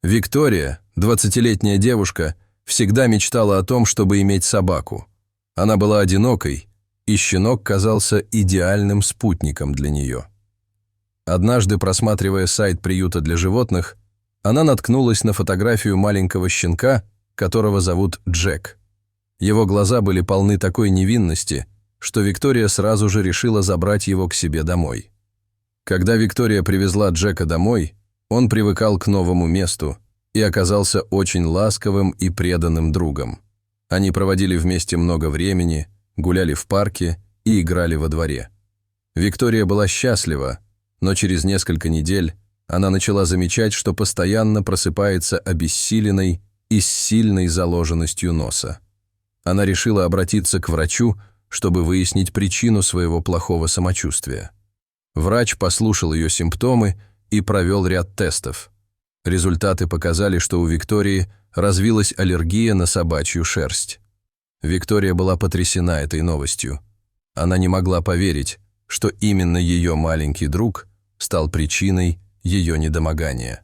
Виктория, 20-летняя девушка, всегда мечтала о том, чтобы иметь собаку. Она была одинокой, и щенок казался идеальным спутником для нее. Однажды, просматривая сайт приюта для животных, она наткнулась на фотографию маленького щенка, которого зовут Джек. Его глаза были полны такой невинности, что Виктория сразу же решила забрать его к себе домой. Когда Виктория привезла Джека домой, он привыкал к новому месту и оказался очень ласковым и преданным другом. Они проводили вместе много времени, гуляли в парке и играли во дворе. Виктория была счастлива, но через несколько недель она начала замечать, что постоянно просыпается обессиленной и с сильной заложенностью носа. Она решила обратиться к врачу, чтобы выяснить причину своего плохого самочувствия. Врач послушал ее симптомы и провел ряд тестов. Результаты показали, что у Виктории развилась аллергия на собачью шерсть. Виктория была потрясена этой новостью. Она не могла поверить, что именно ее маленький друг стал причиной ее недомогания.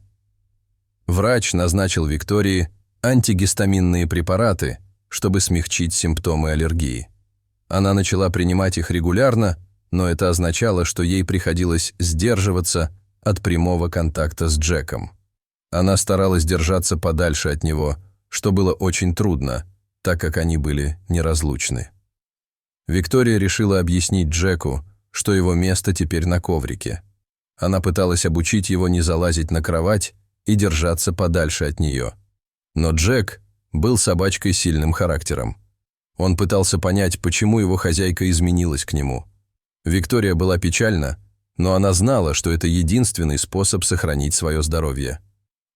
Врач назначил Виктории антигистаминные препараты, чтобы смягчить симптомы аллергии. Она начала принимать их регулярно, но это означало, что ей приходилось сдерживаться от прямого контакта с Джеком. Она старалась держаться подальше от него, что было очень трудно, так как они были неразлучны. Виктория решила объяснить Джеку, что его место теперь на коврике. Она пыталась обучить его не залазить на кровать и держаться подальше от нее. Но Джек был собачкой с сильным характером. Он пытался понять, почему его хозяйка изменилась к нему. Виктория была печальна, но она знала, что это единственный способ сохранить свое здоровье.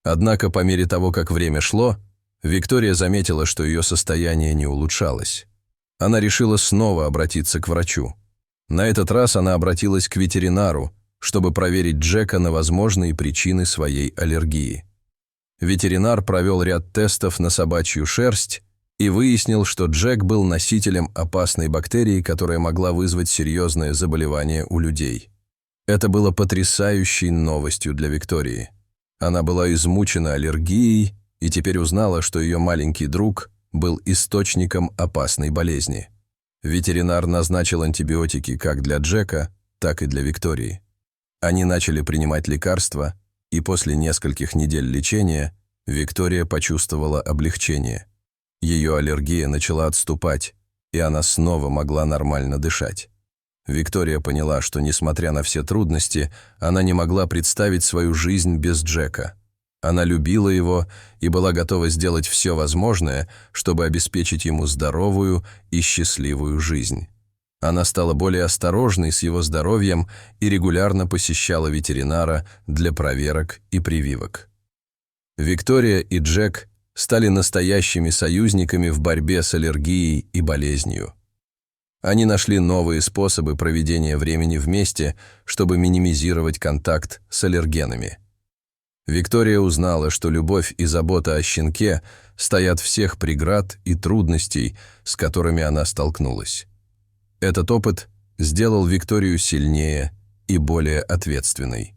Однако по мере того, как время шло, Виктория заметила, что ее состояние не улучшалось. Она решила снова обратиться к врачу. На этот раз она обратилась к ветеринару, чтобы проверить Джека на возможные причины своей аллергии. Ветеринар провел ряд тестов на собачью шерсть и выяснил, что Джек был носителем опасной бактерии, которая могла вызвать серьезное заболевание у людей. Это было потрясающей новостью для Виктории. Она была измучена аллергией и теперь узнала, что ее маленький друг был источником опасной болезни. Ветеринар назначил антибиотики как для Джека, так и для Виктории. Они начали принимать лекарства, и после нескольких недель лечения Виктория почувствовала облегчение. Ее аллергия начала отступать, и она снова могла нормально дышать. Виктория поняла, что, несмотря на все трудности, она не могла представить свою жизнь без Джека. Она любила его и была готова сделать все возможное, чтобы обеспечить ему здоровую и счастливую жизнь. Она стала более осторожной с его здоровьем и регулярно посещала ветеринара для проверок и прививок. Виктория и Джек стали настоящими союзниками в борьбе с аллергией и болезнью. Они нашли новые способы проведения времени вместе, чтобы минимизировать контакт с аллергенами. Виктория узнала, что любовь и забота о щенке стоят всех преград и трудностей, с которыми она столкнулась. Этот опыт сделал Викторию сильнее и более ответственной.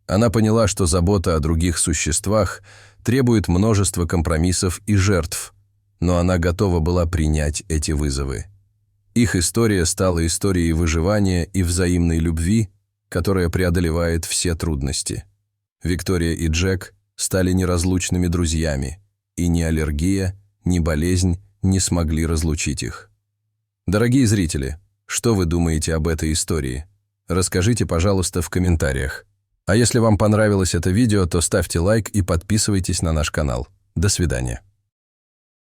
Она поняла, что забота о других существах требует множества компромиссов и жертв, но она готова была принять эти вызовы. Их история стала историей выживания и взаимной любви, которая преодолевает все трудности. Виктория и Джек стали неразлучными друзьями, и ни аллергия, ни болезнь не смогли разлучить их. Дорогие зрители, что вы думаете об этой истории? Расскажите, пожалуйста, в комментариях. А если вам понравилось это видео, то ставьте лайк и подписывайтесь на наш канал. До свидания.